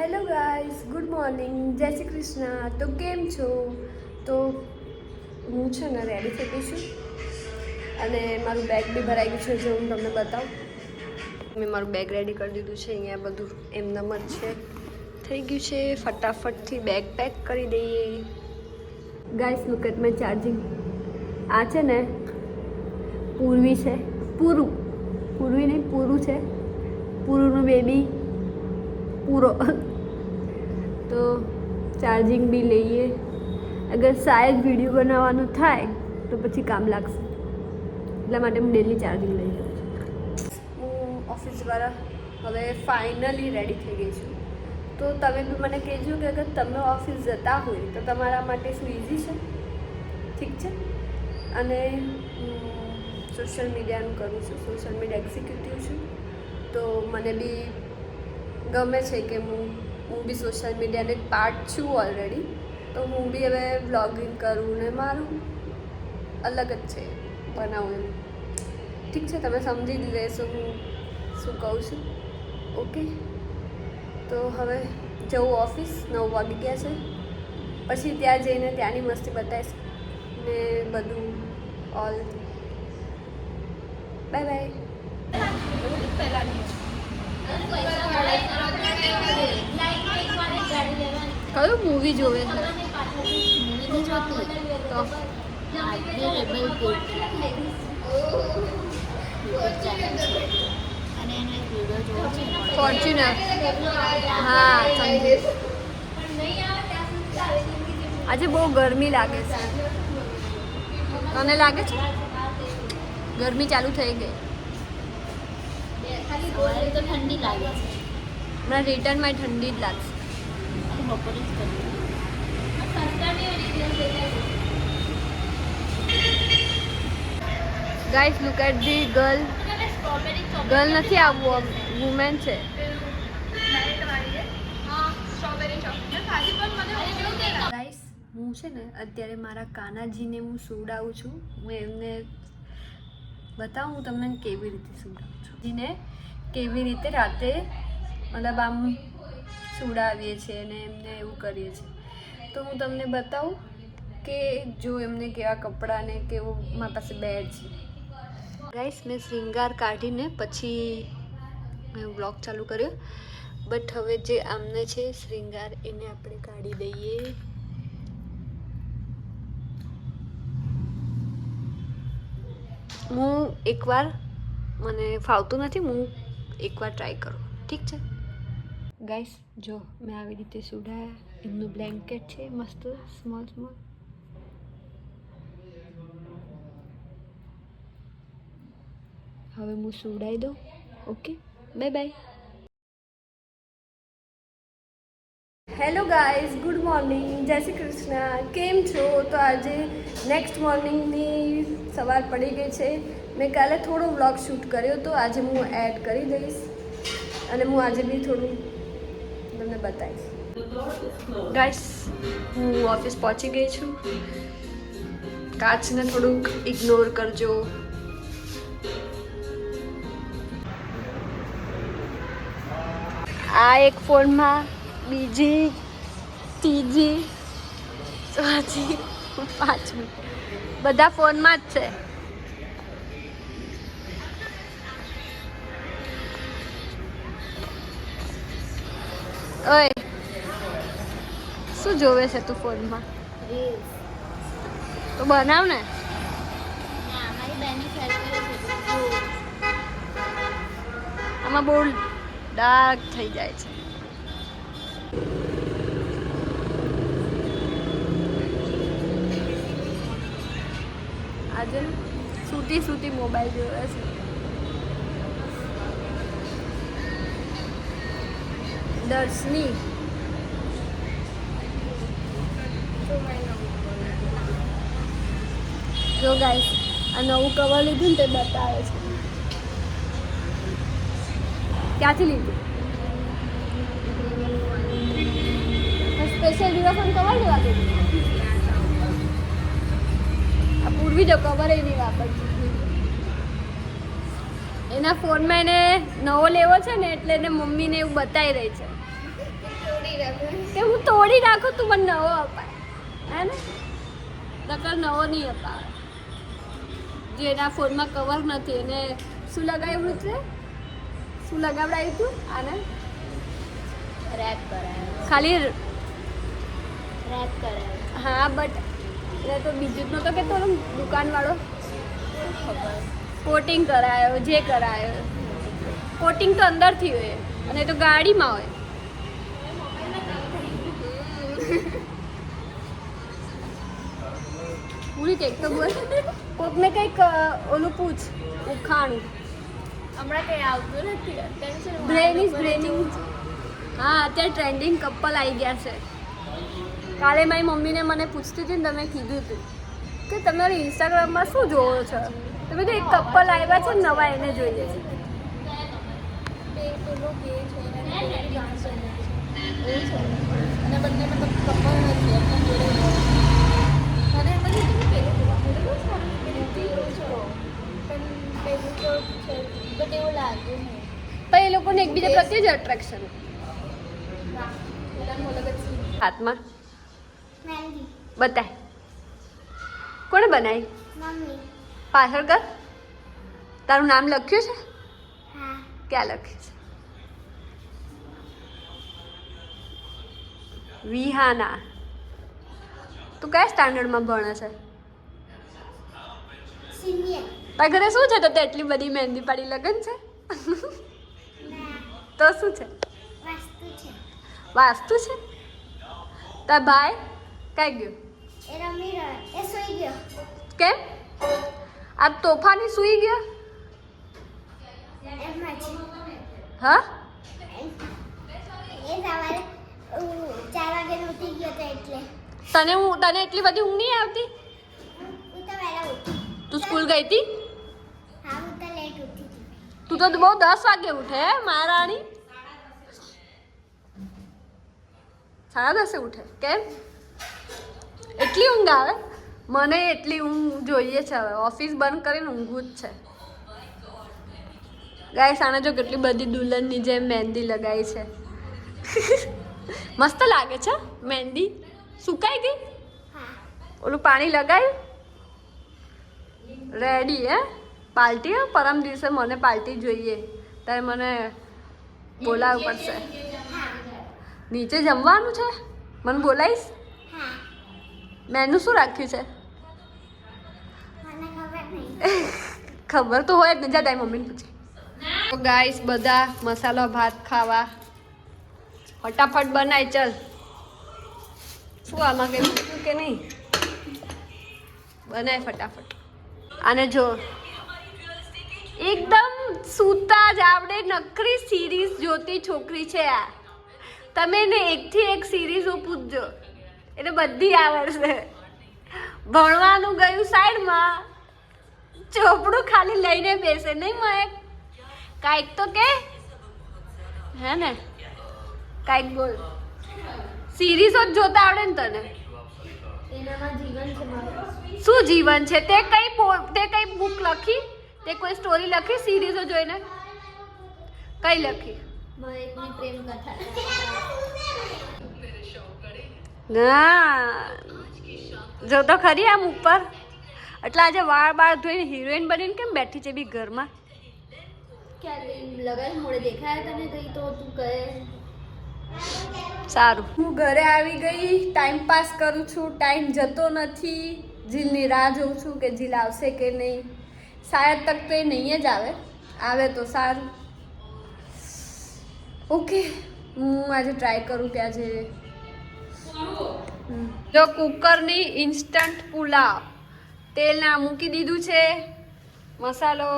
Hello guys, good morning, જય શ્રી કૃષ્ણ. તો કેમ છો? તો હું છે ને રેડી થઈ ગઈ છું અને મારું બેગ બી ભરાઈ ગયું છે, જે હું તમને બતાવું. મેં મારું બેગ રેડી કરી દીધું છે. અહીંયા બધું એમનેમ જ છે, થઈ ગયું છે. ફટાફટથી બેગ પેક કરી દઈએ. Guys, look at my charging. આ છે ને પૂર્વી છે, પૂર્વી નહીં, પૂરું છે. પૂરુંનું બેબી પૂરો. તો ચાર્જિંગ બી લઈએ, અગર શાયદ વિડીયો બનાવવાનું થાય તો પછી કામ લાગશે, એટલા માટે હું ડેલી ચાર્જિંગ લઈ જાઉં છું. હું ઓફિસ દ્વારા હવે ફાઇનલી રેડી થઈ ગઈ છું. તો તમે બી મને કહેજો કે અગર તમે ઓફિસ જતા હોય તો તમારા માટે શું ઇઝી છે, ઠીક છે. અને સોશિયલ મીડિયાનું કરું છું, સોશિયલ મીડિયા એક્ઝિક્યુટિવ છું. તો મને બી ગમે છે કે હું બી સોશિયલ મીડિયાનો એક પાર્ટ છું ઓલરેડી. તો હું બી હવે વ્લોગિંગ કરું ને મારું અલગ જ છે બનાવું એમ, ઠીક છે. તમે સમજી જ લેશો હું શું કહું છું. ઓકે, તો હવે જવું ઓફિસ. 9 વાગી ગયા છે. પછી ત્યાં જઈને ત્યાંની મસ્તી બતાવીશ ને બધું ઓલ. Bye bye. કયું મૂવી જોવે છે? ફોર્ચ્યુનર. હા, આજે બહુ ગરમી લાગે છે. તને લાગે છે? ગરમી ચાલુ થઈ ગઈ. તો ઠંડી લાગે છે. હમણાં રિટર્નમાં ઠંડી જ લાગશે. બપોરે જ કરીએ. Guys, look at the girl. Girl નથી, આવું વુમેન છે. ગાઈસ, હું છે ને અત્યારે મારા કાનાજીને હું સુવડાવું છું. હું એમને બતાવું હું તમને કેવી રીતે સુવડાવું છું. જીને કેવી રીતે રાતે મતલબ આમ સુવડાવીએ છીએ અને એમને એવું કરીએ છીએ. તો હું તમને બતાવું કે જો એમને કેવા કપડાં ને કેવું મારી પાસે બેડ છે. ગાઈસ, મેં શૃંગાર કાઢીને પછી મેં વ્લોગ ચાલુ કર્યો. બટ હવે જે આમને છે શૃંગાર, એને આપણે કાઢી દઈએ. હું એકવાર, મને ફાવતું નથી, હું એકવાર ટ્રાય કરું, ઠીક છે. ગાઈસ, જો મેં આવી રીતે સુવડાયા. એમનું બ્લેન્કેટ છે મસ્ત સ્મોલ. હવે હું સુવડાવી દઉં. Okay, bye bye. Hello guys, good morning, જય શ્રી કૃષ્ણ. કેમ છો? તો આજે નેક્સ્ટ મોર્નિંગની સવાર પડી ગઈ છે. મેં કાલે થોડો વ્લોગ શૂટ કર્યો તો આજે હું એડ કરી દઈશ અને હું આજે બી થોડું તમને બતાવીશ. ગાઈસ, હું ઓફિસ પહોંચી ગઈ છું. કાચને થોડુંક ઇગ્નોર કરજો. આ એક ફોનમાં, બીજી, ત્રીજી, ચોથી, પાંચમી, બધા ફોનમાં જ છે. ઓય, શું જોવે છે તું ફોનમાં? તો બનાવ ને. આમાં બહુ ડાર્ક થઈ જાય છે. આજે સૂતી મોબાઈલ જોવે છે. દર્શની, જો ગાઈસ, આ નવું કવર લીધું ને તે બતાવે છે. ક્યાંથી લીધું? સ્પેશિયલ રિવરફ્રન્ટ કવર લેવા દીધું. આ પૂર્વી જો કવર એ નહીં વાપરતી. એના ફોનમાં એને નવો લેવો છે ને, એટલે એને મમ્મીને એવું બતાવી રહી છે. કે હું તોડી નાખું તું મને નવો અપાય હે ને નકર નવો નહીં અપાવે જેના ફોનમાં કવર નથી એને શું લગાવ્યું છે શું લગાવડાવ્યું તું આને રેપ કરાયો ખાલી રેપ કરાયો હા બટ એ તો બીજું જ નહોતો કે તો દુકાનવાળો ખબર કોટિંગ કરાયો જે કરાયો કોટિંગ તો અંદરથી હોય અને એ તો ગાડીમાં હોય પૂરી કેક તો બોલ કોકને કંઈક ઓલું પૂછ ઉખાણું હમણાં કંઈ આવતું નથી ટેન્શન બ્રેનિંગ હા અત્યારે ટ્રેન્ડિંગ કપલ આવી ગયા છે કાલે મારી મમ્મીને મને પૂછતી હતી ને તમે કીધું હતું કે તમારી ઇન્સ્ટાગ્રામમાં શું જોવો છો તમે તો એક કપલ આવ્યા છે નવા એને જોઈએ છે અને બંને મતલબ કપલ નથી એમના જોડે અને એમાંથી તમે પેલું પણ પેલું તો છે બટ એવું લાગ્યું નહીં પણ એ લોકોને એકબીજા પ્રત્યે જ અટ્રેક્શન હાથમાં મહેંદી બતાય કોણે બનાવી મમ્મી પાછળ કર તારું નામ લખ્યું છે હા ક્યાં લખ્યું છે વિહાના તું કયા સ્ટાન્ડર્ડમાં ભણે છે સિનિયર તારા ઘરે શું છે તો તે એટલી બધી મહેંદી પાડી લગન છે ના તો શું છે વાસ્તુ છે વાસ્તુ છે તાર ભાઈ કઈ ગયો એ રમી રહ્યો એ સૂઈ ગયો કેમ આ તોફાની સૂઈ ગયો એમાં છે હા એ સવારે 4 વાગે ઉઠી ગયો તો એટલે તને એટલી બધી ઊંઘ નહીં આવતી હું તો વહેલા ઉઠી તું સ્કૂલ ગઈ હતી હા હું તો લેટ ઉઠી હતી તું તો બહુ 10 વાગે ઉઠે હે મહારાણી 10:30 ઉઠે કેમ એટલી ઊંઘ આવે મને એટલી ઊંઘ જોઈએ છે હવે ઓફિસ બંધ કરીને ઊંઘવું જ છે ગાઈસ આને જો કેટલી બધી દુલ્હનની જેમ મહેંદી લગાવી છે મસ્ત લાગે છે મહેંદી સુકાઈ ગઈ હા ઓલું પાણી લગાવ્યું રેડી હે પાર્ટી હે પરમ દિવસે મને પાર્ટી જોઈએ તારે મને બોલાવવું પડશે હા નીચે જમવાનું છે મને બોલાવીશ હા મેનુ શું રાખ્યું છે મને ખબર નહીં ખબર તો હોય જ ને જા તારી મમ્મીને પૂછી તો ગાઈસ બધા મસાલો ભાત ખાવા ફટાફટ બનાય ચલ શું આમાં કંઈ મૂક્યું કે નહીં બનાય ફટાફટ અને જો એકદમ સૂતા જ આવડે નકરી સિરીઝ જોતી છોકરી છે આ તમે ને એકથી એક સિરીઝો પૂછજો એટલે બધી આવડશે ભણવાનું ગયું સાઈડમાં ચોપડું ખાલી લઈને બેસે નહીં મયક કાંઈક તો કે હે ને કાંઈક બોલ સિરીઝો જ જોતા આવડે ને તને એનામાં જીવન છે મારું શું જીવન છે તે કઈ બુક લખી તે કોઈ સ્ટોરી લખી સિરીઝો જોઈને કઈ લખી મહેકની પ્રેમ કથા ના જો તો ખરી આમ ઉપર એટલે આજે વાળ ધોઈને હિરોઈન બનીને કેમ બેઠી છે બી ઘરમાં ક્યારે લગાવી મોડે દેખાયા તને ગઈ તો તું કહે સારું હું ઘરે આવી ગઈ ટાઈમ પાસ કરું છું ટાઈમ જતો નથી જીલની રાહ જોઉં છું કે જીલ આવશે કે નહીં શાયદ તક તો એ નહીં જ આવે તો સારું ઓકે હું આજે ટ્રાય કરું કે આજે જો કુકરની ઇન્સ્ટન્ટ પુલાવ તેલ ના મૂકી દીધું છે મસાલો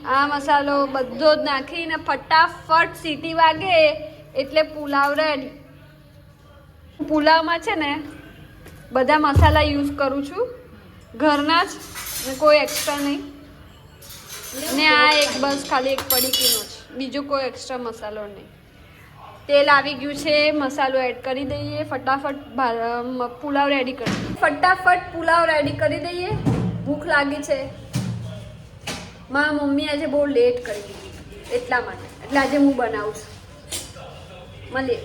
આ મસાલો બધો જ નાખીને ફટાફટ સીટી વાગે એટલે પુલાવ રેડી પુલાવમાં છે ને બધા મસાલા યુઝ કરું છું ઘરના જ કોઈ એક્સ્ટ્રા નહીં ને આ એક બસ ખાલી એક પડીકીનો જ બીજો કોઈ એક્સ્ટ્રા મસાલો નહીં તેલ આવી ગયું છે મસાલો એડ કરી દઈએ ફટાફટ પુલાવ રેડી કરી ફટાફટ પુલાવ રેડી કરી દઈએ ભૂખ લાગી છે મારા મમ્મી આજે બહુ લેટ કરી દીધી એટલા માટે એટલે આજે હું બનાવું છું મળીએ